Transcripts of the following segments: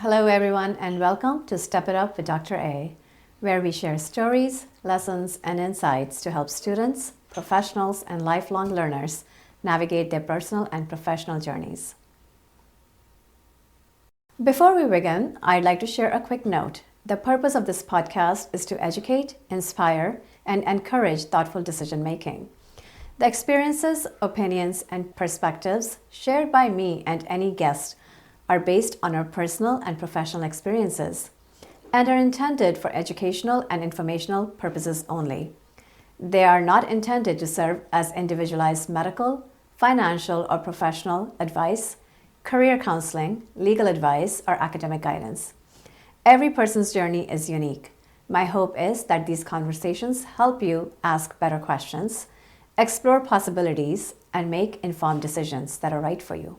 Hello, everyone, and welcome to Step It Up with Dr. A, where we share stories, lessons, and insights to help students, professionals, and lifelong learners navigate their personal and professional journeys. Before we begin, I'd like to share a quick note. The purpose of this podcast is to educate, inspire, and encourage thoughtful decision making. The experiences, opinions, and perspectives shared by me and any guest are based on our personal and professional experiences and are intended for educational and informational purposes only. They are not intended to serve as individualized medical, financial, or professional advice, career counseling, legal advice, or academic guidance. Every person's journey is unique. My hope is that these conversations help you ask better questions, explore possibilities, and make informed decisions that are right for you.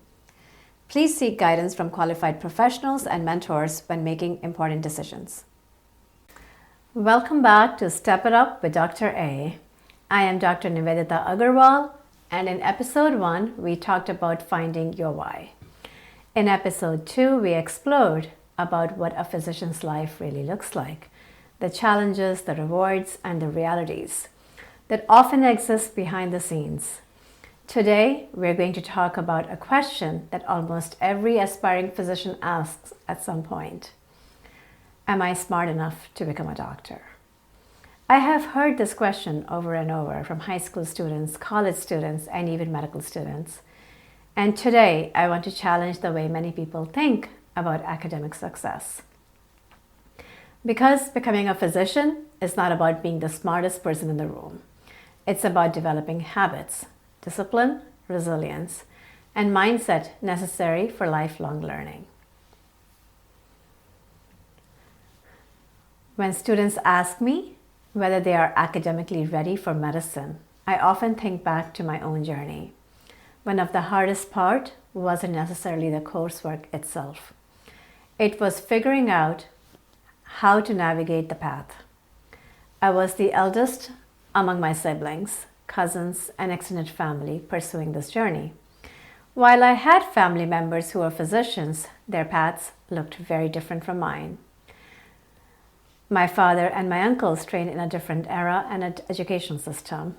Please seek guidance from qualified professionals and mentors when making important decisions. Welcome back to Step It Up with Dr. A. I am Dr. Nivedita Agarwal, and in episode 1, we talked about finding your why. In episode 2, we explored about what a physician's life really looks like, the challenges, the rewards, and the realities that often exist behind the scenes. Today, we're going to talk about a question that almost every aspiring physician asks at some point. Am I smart enough to become a doctor? I have heard this question over and over from high school students, college students, and even medical students. And today, I want to challenge the way many people think about academic success. Because becoming a physician is not about being the smartest person in the room. It's about developing habits, discipline, resilience, and mindset necessary for lifelong learning. When students ask me whether they are academically ready for medicine, I often think back to my own journey. One of the hardest part wasn't necessarily the coursework itself. It was figuring out how to navigate the path. I was the eldest among my siblings, cousins, and extended family pursuing this journey. While I had family members who were physicians, their paths looked very different from mine. My father and my uncles trained in a different era and education system.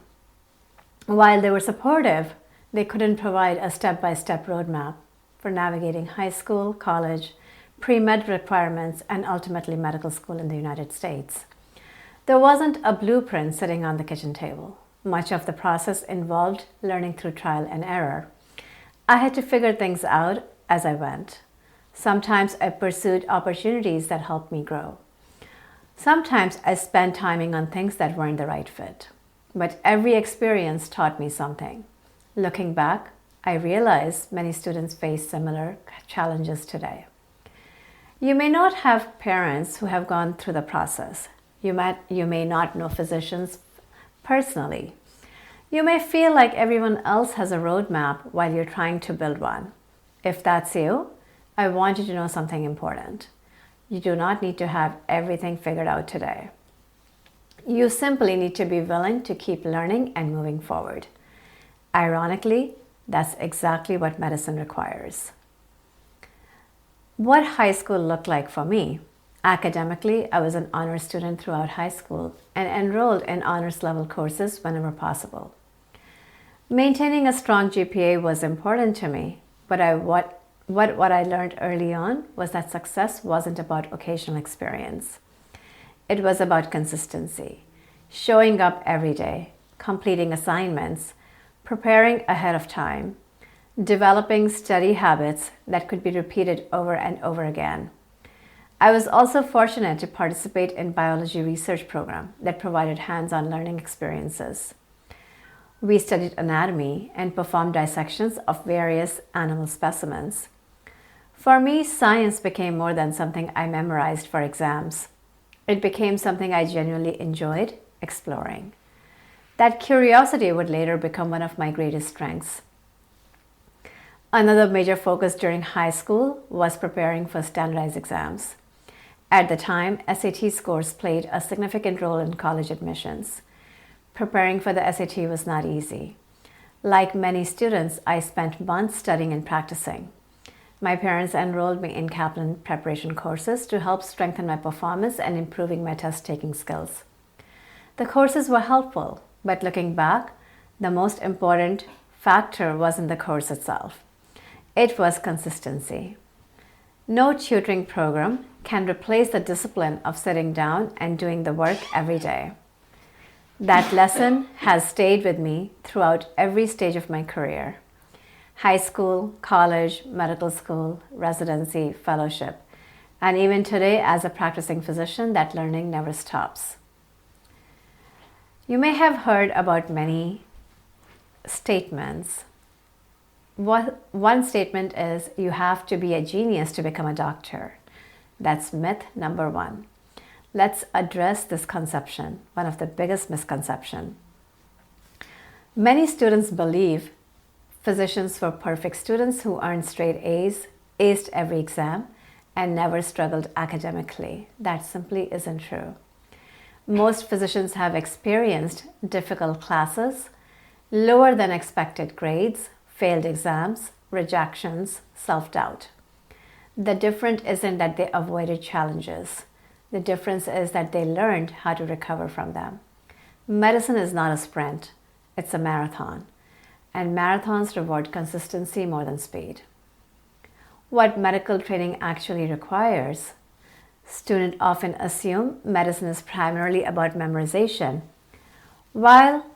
While they were supportive, they couldn't provide a step-by-step roadmap for navigating high school, college, pre-med requirements, and ultimately medical school in the United States. There wasn't a blueprint sitting on the kitchen table. Much of the process involved learning through trial and error. I had to figure things out as I went. Sometimes I pursued opportunities that helped me grow. Sometimes I spent timing on things that weren't the right fit. But every experience taught me something. Looking back, I realize many students face similar challenges today. You may not have parents who have gone through the process. You may not know physicians personally. You may feel like everyone else has a roadmap while you're trying to build one. If that's you, I want you to know something important. You do not need to have everything figured out today. You simply need to be willing to keep learning and moving forward. Ironically, that's exactly what medicine requires. What high school looked like for me? Academically, I was an honors student throughout high school and enrolled in honors level courses whenever possible. Maintaining a strong GPA was important to me, but what I learned early on was that success wasn't about occasional experience. It was about consistency, showing up every day, completing assignments, preparing ahead of time, developing steady habits that could be repeated over and over again. I was also fortunate to participate in biology research program that provided hands-on learning experiences. We studied anatomy and performed dissections of various animal specimens. For me, science became more than something I memorized for exams. It became something I genuinely enjoyed exploring. That curiosity would later become one of my greatest strengths. Another major focus during high school was preparing for standardized exams. At the time, SAT scores played a significant role in college admissions. Preparing for the SAT was not easy. Like many students, I spent months studying and practicing. My parents enrolled me in Kaplan preparation courses to help strengthen my performance and improving my test-taking skills. The courses were helpful, but looking back, the most important factor wasn't the course itself. It was consistency. No tutoring program can replace the discipline of sitting down and doing the work every day. That lesson has stayed with me throughout every stage of my career. High school, college, medical school, residency, fellowship, and even today as a practicing physician, that learning never stops. You may have heard about many statements. One statement is you have to be a genius to become a doctor. That's myth number one. Let's address this conception, one of the biggest misconceptions. Many students believe physicians were perfect students who earned straight A's, aced every exam, and never struggled academically. That simply isn't true. Most physicians have experienced difficult classes, lower than expected grades, failed exams, rejections, self-doubt. The difference isn't that they avoided challenges. The difference is that they learned how to recover from them. Medicine is not a sprint, it's a marathon. And marathons reward consistency more than speed. What medical training actually requires? Students often assume medicine is primarily about memorization. While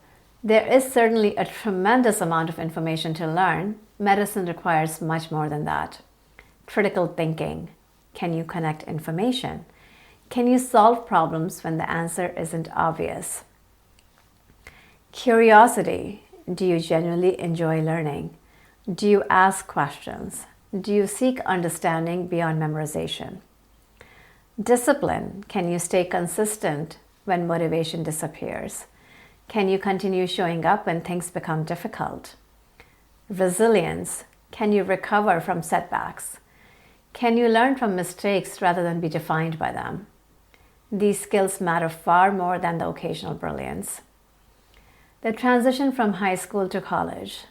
there is certainly a tremendous amount of information to learn, medicine requires much more than that. Critical thinking. Can you connect information? Can you solve problems when the answer isn't obvious? Curiosity. Do you genuinely enjoy learning? Do you ask questions? Do you seek understanding beyond memorization? Discipline. Can you stay consistent when motivation disappears? Can you continue showing up when things become difficult? Resilience. Can you recover from setbacks? Can you learn from mistakes rather than be defined by them? These skills matter far more than the occasional brilliance. The transition from high school to college.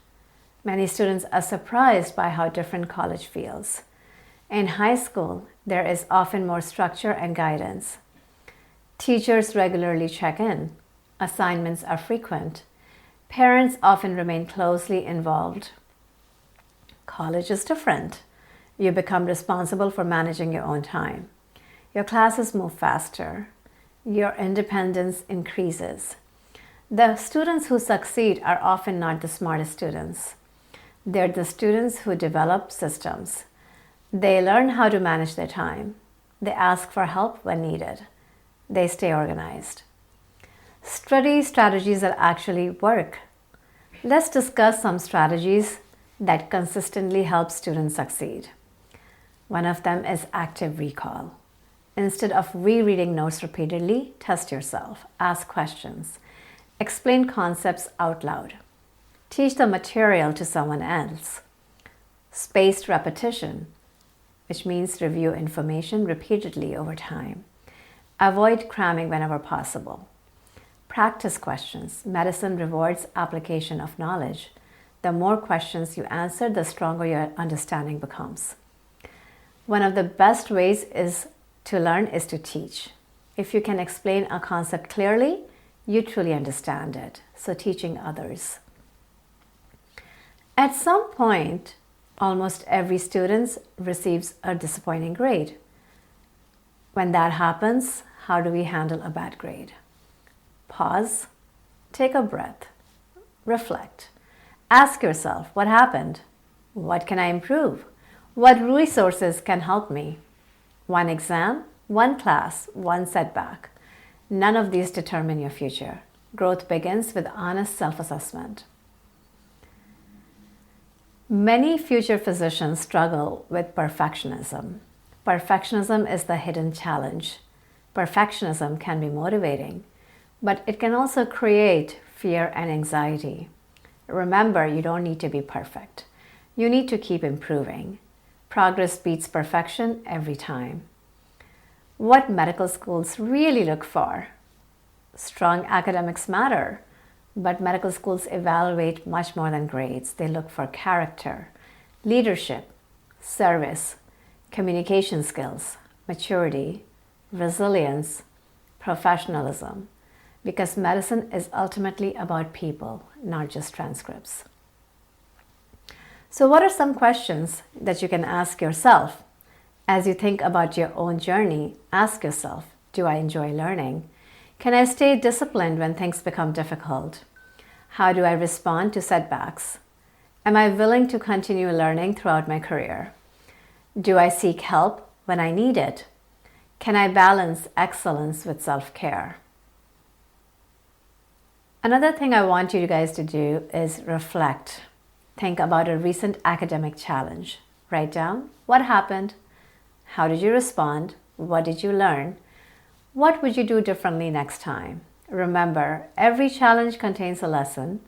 Many students are surprised by how different college feels. In high school, there is often more structure and guidance. Teachers regularly check in. Assignments are frequent. Parents often remain closely involved. College is different. You become responsible for managing your own time. Your classes move faster. Your independence increases. The students who succeed are often not the smartest students. They're the students who develop systems. They learn how to manage their time. They ask for help when needed. They stay organized. Study strategies that actually work. Let's discuss some strategies that consistently help students succeed. One of them is active recall. Instead of rereading notes repeatedly, test yourself, ask questions, explain concepts out loud, teach the material to someone else. Spaced repetition, which means review information repeatedly over time. Avoid cramming whenever possible. Practice questions. Medicine rewards application of knowledge. The more questions you answer, the stronger your understanding becomes. One of the best ways to learn is to teach. If you can explain a concept clearly, you truly understand it. So teaching others. At some point, almost every student receives a disappointing grade. When that happens, how do we handle a bad grade? Pause, take a breath, reflect. Ask yourself, what happened? What can I improve? What resources can help me? One exam, one class, one setback. None of these determine your future. Growth begins with honest self-assessment. Many future physicians struggle with perfectionism. Perfectionism is the hidden challenge. Perfectionism can be motivating, but it can also create fear and anxiety. Remember, you don't need to be perfect. You need to keep improving. Progress beats perfection every time. What medical schools really look for? Strong academics matter, but medical schools evaluate much more than grades. They look for character, leadership, service, communication skills, maturity, resilience, professionalism, because medicine is ultimately about people, not just transcripts. So, what are some questions that you can ask yourself? As you think about your own journey, ask yourself, do I enjoy learning? Can I stay disciplined when things become difficult? How do I respond to setbacks? Am I willing to continue learning throughout my career? Do I seek help when I need it? Can I balance excellence with self-care? Another thing I want you guys to do is reflect. Think about a recent academic challenge. Write down what happened, how did you respond, what did you learn, what would you do differently next time? Remember, every challenge contains a lesson,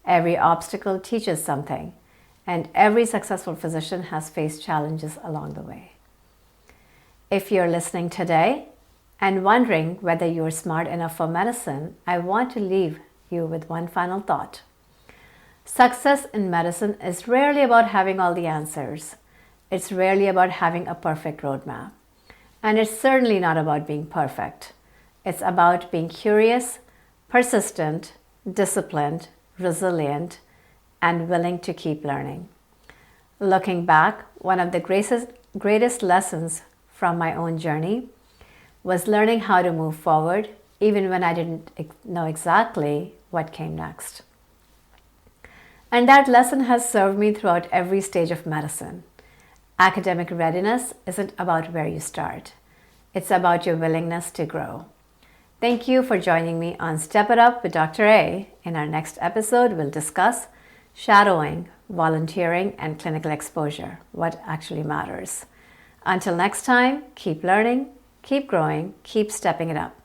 every obstacle teaches something, and every successful physician has faced challenges along the way. If you're listening today and wondering whether you're smart enough for medicine, I want to leave you with one final thought. Success in medicine is rarely about having all the answers. It's rarely about having a perfect roadmap. And it's certainly not about being perfect. It's about being curious, persistent, disciplined, resilient, and willing to keep learning. Looking back, one of the greatest lessons from my own journey was learning how to move forward even when I didn't know exactly what came next. And that lesson has served me throughout every stage of medicine. Academic readiness isn't about where you start. It's about your willingness to grow. Thank you for joining me on Step It Up with Dr. A. In our next episode, we'll discuss shadowing, volunteering, and clinical exposure, what actually matters. Until next time, keep learning, keep growing, keep stepping it up.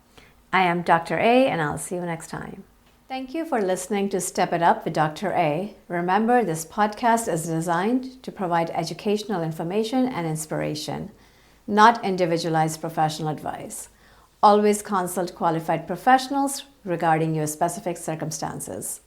I am Dr. A, and I'll see you next time. Thank you for listening to Step It Up with Dr. A. Remember, this podcast is designed to provide educational information and inspiration, not individualized professional advice. Always consult qualified professionals regarding your specific circumstances.